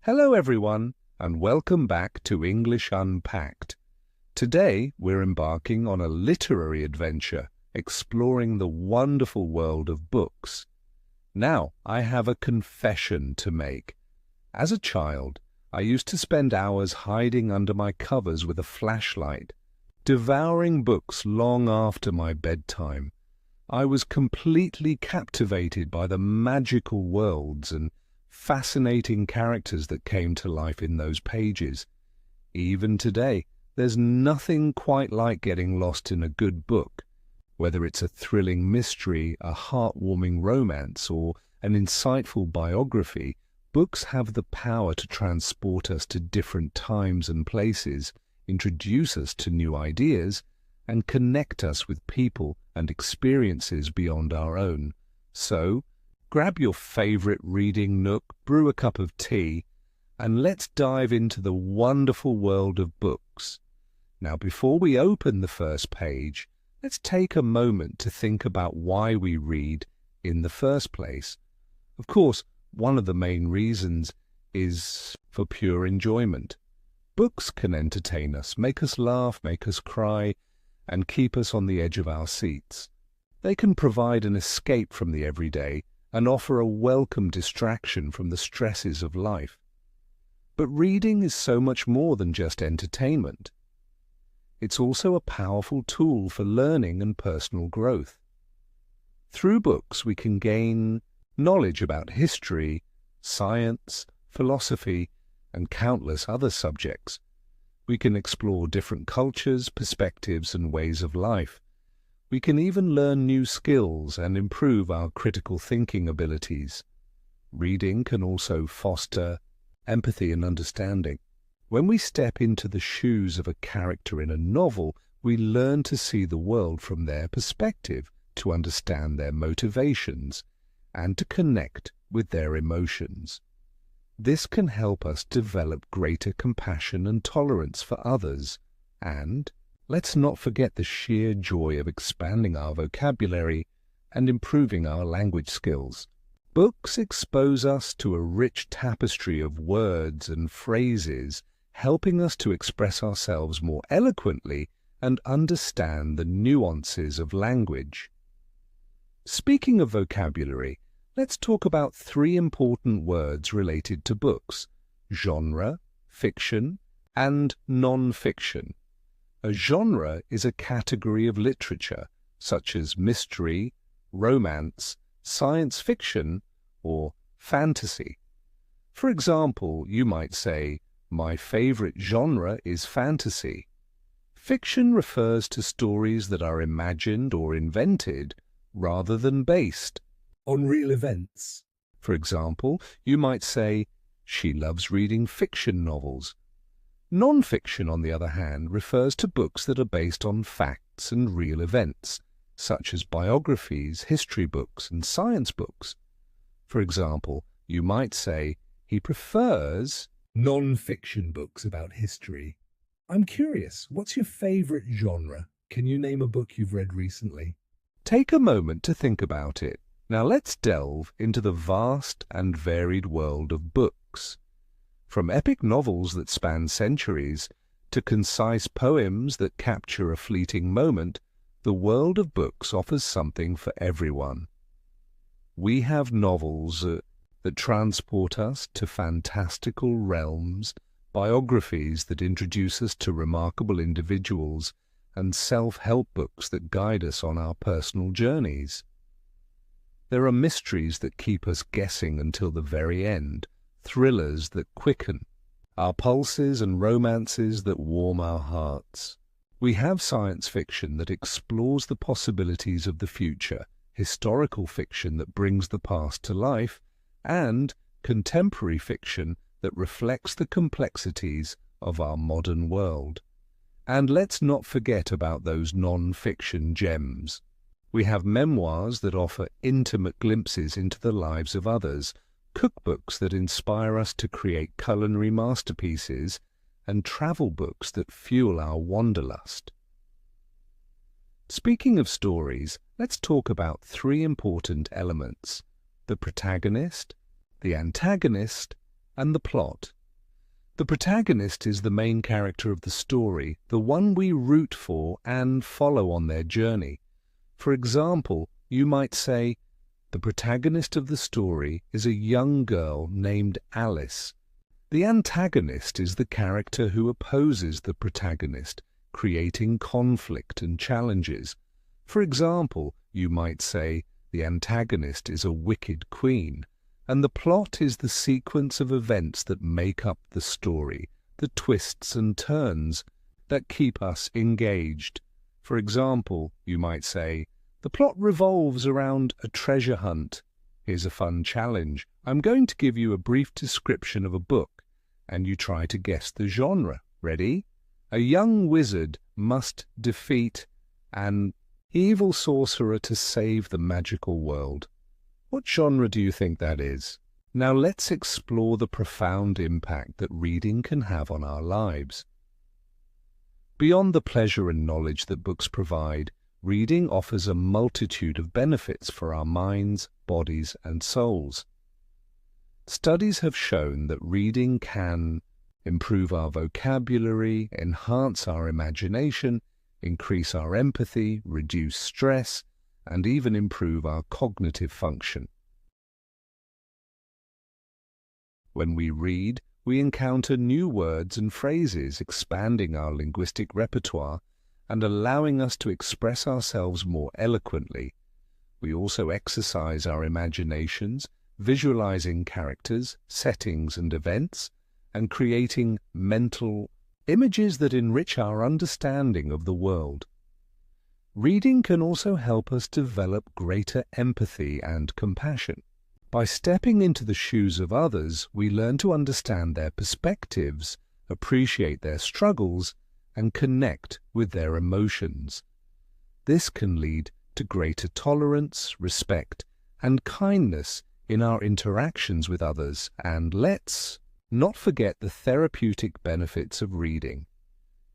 Hello everyone, and welcome back to English Unpacked. Today we're embarking on a literary adventure, exploring the wonderful world of books. Now, I have a confession to make. As a child, I used to spend hours hiding under my covers with a flashlight, devouring books long after my bedtime. I was completely captivated by the magical worlds and fascinating characters that came to life in those pages. Even today, there's nothing quite like getting lost in a good book. Whether it's a thrilling mystery, a heartwarming romance, or an insightful biography, books have the power to transport us to different times and places, introduce us to new ideas, and connect us with people and experiences beyond our own. So, grab your favorite reading nook, brew a cup of tea, and let's dive into the wonderful world of books. Now, before we open the first page, let's take a moment to think about why we read in the first place. Of course, one of the main reasons is for pure enjoyment. Books can entertain us, make us laugh, make us cry, and keep us on the edge of our seats. They can provide an escape from the everyday and offer a welcome distraction from the stresses of life. But reading is so much more than just entertainment. It's also a powerful tool for learning and personal growth. Through books, we can gain knowledge about history, science, philosophy, and countless other subjects. We can explore different cultures, perspectives, and ways of life. We can even learn new skills and improve our critical thinking abilities. Reading can also foster empathy and understanding. When we step into the shoes of a character in a novel, we learn to see the world from their perspective, to understand their motivations, and to connect with their emotions. This can help us develop greater compassion and tolerance for others, and let's not forget the sheer joy of expanding our vocabulary and improving our language skills. Books expose us to a rich tapestry of words and phrases, helping us to express ourselves more eloquently and understand the nuances of language. Speaking of vocabulary, let's talk about three important words related to books: genre, fiction, and non-fiction. A genre is a category of literature, such as mystery, romance, science fiction, or fantasy. For example, you might say, "My favorite genre is fantasy." Fiction refers to stories that are imagined or invented rather than based on real events. For example, you might say, "She loves reading fiction novels." Non-fiction, on the other hand, refers to books that are based on facts and real events, such as biographies, history books, and science books. For example, you might say, "He prefers non-fiction books about history." I'm curious, what's your favorite genre? Can you name a book you've read recently? Take a moment to think about it. Now let's delve into the vast and varied world of books. From epic novels that span centuries to concise poems that capture a fleeting moment, the world of books offers something for everyone. We have novels that transport us to fantastical realms, biographies that introduce us to remarkable individuals, and self-help books that guide us on our personal journeys. There are mysteries that keep us guessing until the very end, thrillers that quicken our pulses, and romances that warm our hearts. We have science fiction that explores the possibilities of the future, historical fiction that brings the past to life, and contemporary fiction that reflects the complexities of our modern world. And let's not forget about those non-fiction gems. We have memoirs that offer intimate glimpses into the lives of others, cookbooks that inspire us to create culinary masterpieces, and travel books that fuel our wanderlust. Speaking of stories, let's talk about three important elements: the protagonist, the antagonist, and the plot. The protagonist is the main character of the story, the one we root for and follow on their journey. For example, you might say, the protagonist of the story is a young girl named Alice. The antagonist is the character who opposes the protagonist, creating conflict and challenges. For example, you might say, the antagonist is a wicked queen, and the plot is the sequence of events that make up the story, the twists and turns that keep us engaged. For example, you might say, the plot revolves around a treasure hunt. Here's a fun challenge. I'm going to give you a brief description of a book, and you try to guess the genre. Ready? A young wizard must defeat an evil sorcerer to save the magical world. What genre do you think that is? Now let's explore the profound impact that reading can have on our lives. Beyond the pleasure and knowledge that books provide, reading offers a multitude of benefits for our minds, bodies, and souls. Studies have shown that reading can improve our vocabulary, enhance our imagination, increase our empathy, reduce stress, and even improve our cognitive function. When we read, we encounter new words and phrases, expanding our linguistic repertoire and allowing us to express ourselves more eloquently. We also exercise our imaginations, visualizing characters, settings, and events, and creating mental images that enrich our understanding of the world. Reading can also help us develop greater empathy and compassion. By stepping into the shoes of others, we learn to understand their perspectives, appreciate their struggles, and connect with their emotions. This can lead to greater tolerance, respect, and kindness in our interactions with others, and let's not forget the therapeutic benefits of reading.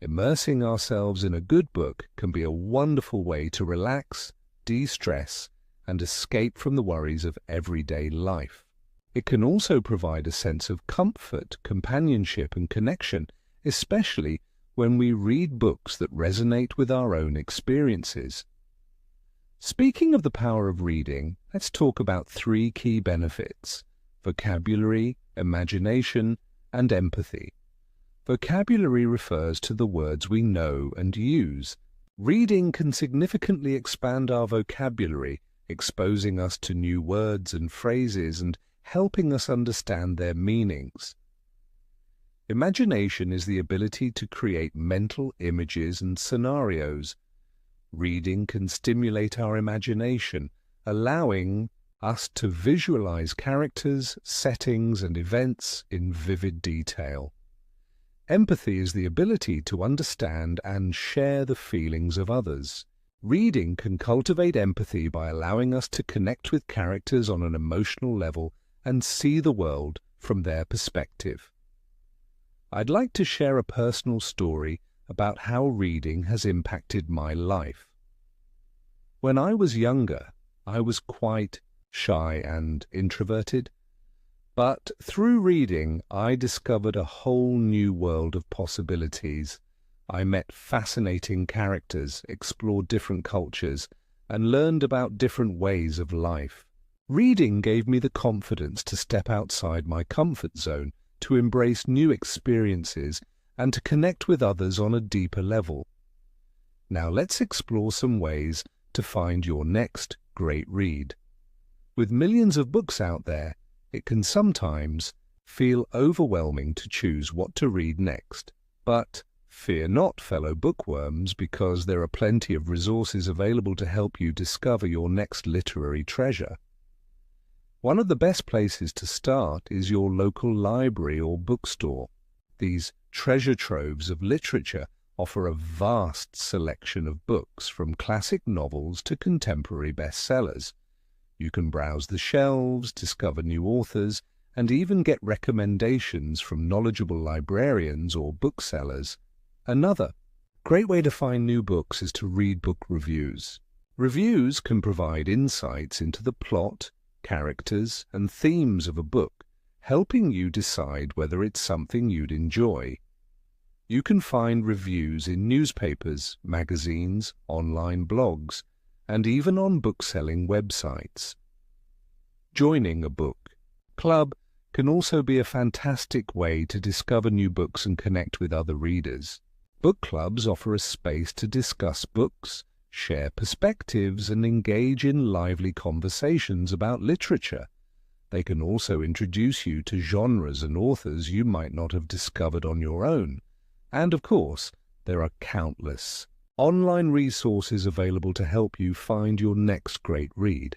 Immersing ourselves in a good book can be a wonderful way to relax, de-stress, and escape from the worries of everyday life. It can also provide a sense of comfort, companionship, and connection, especially when we read books that resonate with our own experiences. Speaking of the power of reading, let's talk about 3 key benefits: vocabulary, imagination, and empathy. Vocabulary refers to the words we know and use. Reading can significantly expand our vocabulary, exposing us to new words and phrases and helping us understand their meanings. Imagination is the ability to create mental images and scenarios. Reading can stimulate our imagination, allowing us to visualize characters, settings, and events in vivid detail. Empathy is the ability to understand and share the feelings of others. Reading can cultivate empathy by allowing us to connect with characters on an emotional level and see the world from their perspective. I'd like to share a personal story about how reading has impacted my life. When I was younger, I was quite shy and introverted. But through reading, I discovered a whole new world of possibilities. I met fascinating characters, explored different cultures, and learned about different ways of life. Reading gave me the confidence to step outside my comfort zone, to embrace new experiences, and to connect with others on a deeper level. Now let's explore some ways to find your next great read. With millions of books out there, it can sometimes feel overwhelming to choose what to read next. But fear not, fellow bookworms, because there are plenty of resources available to help you discover your next literary treasure. One of the best places to start is your local library or bookstore. These treasure troves of literature offer a vast selection of books, from classic novels to contemporary bestsellers. You can browse the shelves, discover new authors, and even get recommendations from knowledgeable librarians or booksellers. Another great way to find new books is to read book reviews. Reviews can provide insights into the plot, characters, and themes of a book, helping you decide whether it's something you'd enjoy. You can find reviews in newspapers, magazines, online blogs, and even on bookselling websites. Joining a book club can also be a fantastic way to discover new books and connect with other readers. Book clubs offer a space to discuss books, share perspectives, and engage in lively conversations about literature. They can also introduce you to genres and authors you might not have discovered on your own. And of course, there are countless online resources available to help you find your next great read.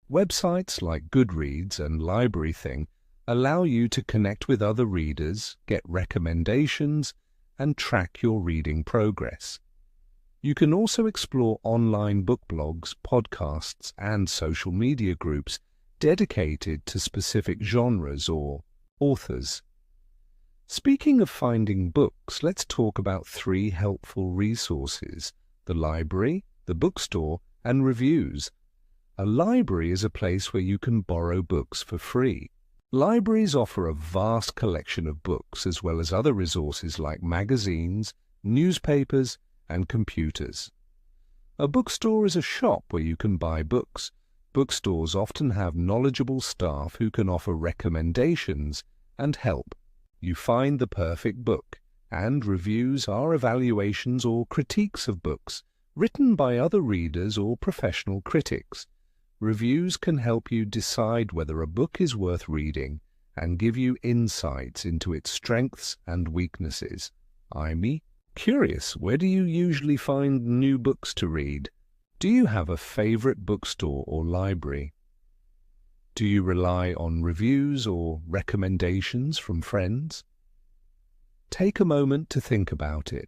Websites like Goodreads and LibraryThing allow you to connect with other readers, get recommendations, and track your reading progress. You can also explore online book blogs, podcasts, and social media groups dedicated to specific genres or authors. Speaking of finding books, let's talk about 3 helpful resources: the library, the bookstore, and reviews. A library is a place where you can borrow books for free. Libraries offer a vast collection of books as well as other resources like magazines, newspapers, and computers. A bookstore is a shop where you can buy books. Bookstores often have knowledgeable staff who can offer recommendations and help you find the perfect book, and reviews are evaluations or critiques of books written by other readers or professional critics. Reviews can help you decide whether a book is worth reading and give you insights into its strengths and weaknesses. I'm curious, where do you usually find new books to read? Do you have a favorite bookstore or library? Do you rely on reviews or recommendations from friends? Take a moment to think about it.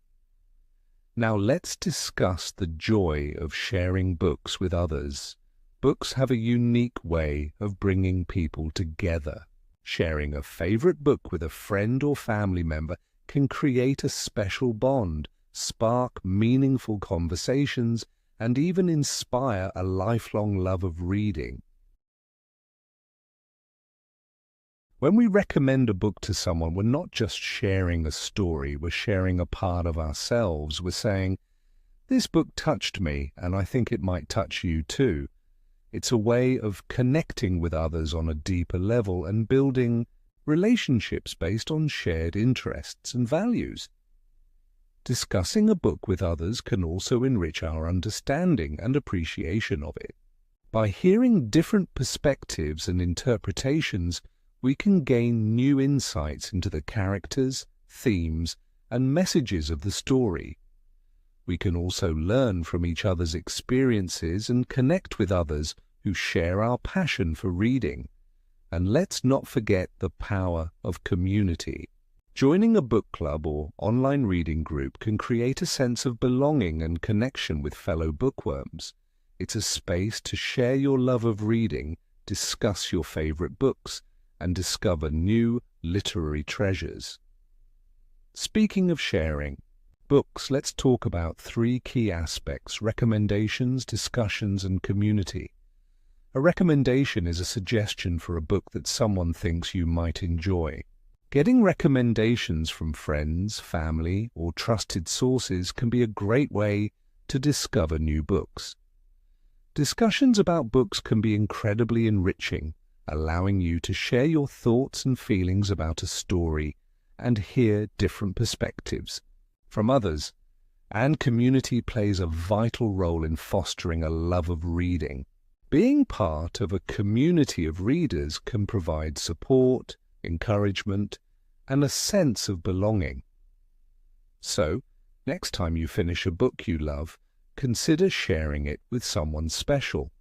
Now let's discuss the joy of sharing books with others. Books have a unique way of bringing people together. Sharing a favorite book with a friend or family member can create a special bond, spark meaningful conversations, and even inspire a lifelong love of reading. When we recommend a book to someone, we're not just sharing a story, we're sharing a part of ourselves. We're saying, "This book touched me, and I think it might touch you too." It's a way of connecting with others on a deeper level and building relationships based on shared interests and values. Discussing a book with others can also enrich our understanding and appreciation of it. By hearing different perspectives and interpretations, we can gain new insights into the characters, themes, and messages of the story. We can also learn from each other's experiences and connect with others who share our passion for reading. And let's not forget the power of community. Joining a book club or online reading group can create a sense of belonging and connection with fellow bookworms. It's a space to share your love of reading, discuss your favorite books, and discover new literary treasures. Speaking of sharing books, let's talk about 3 key aspects: recommendations, discussions, and community. A recommendation is a suggestion for a book that someone thinks you might enjoy. Getting recommendations from friends, family, or trusted sources can be a great way to discover new books. Discussions about books can be incredibly enriching, allowing you to share your thoughts and feelings about a story and hear different perspectives from others. And community plays a vital role in fostering a love of reading. Being part of a community of readers can provide support, encouragement, and a sense of belonging. So, next time you finish a book you love, consider sharing it with someone special.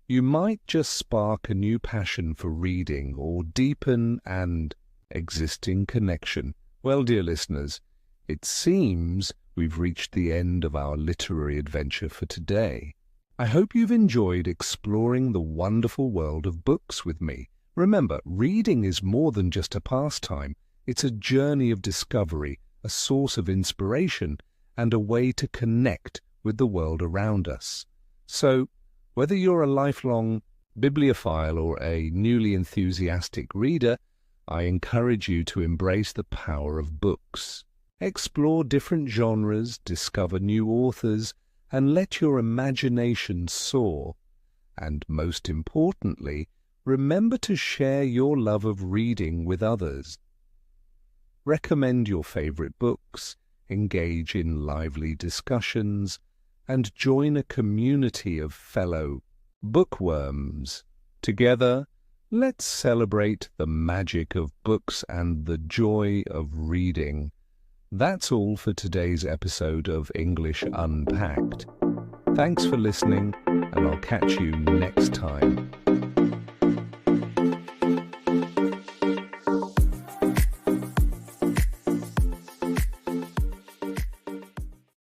You might just spark a new passion for reading or deepen an existing connection. Well, dear listeners, it seems we've reached the end of our literary adventure for today. I hope you've enjoyed exploring the wonderful world of books with me. Remember, reading is more than just a pastime. It's a journey of discovery, a source of inspiration, and a way to connect with the world around us. So, whether you're a lifelong bibliophile or a newly enthusiastic reader, I encourage you to embrace the power of books. Explore different genres, discover new authors, and let your imagination soar. And most importantly, remember to share your love of reading with others. Recommend your favorite books, engage in lively discussions, and join a community of fellow bookworms. Together, let's celebrate the magic of books and the joy of reading. That's all for today's episode of English Unpacked. Thanks for listening, and I'll catch you next time.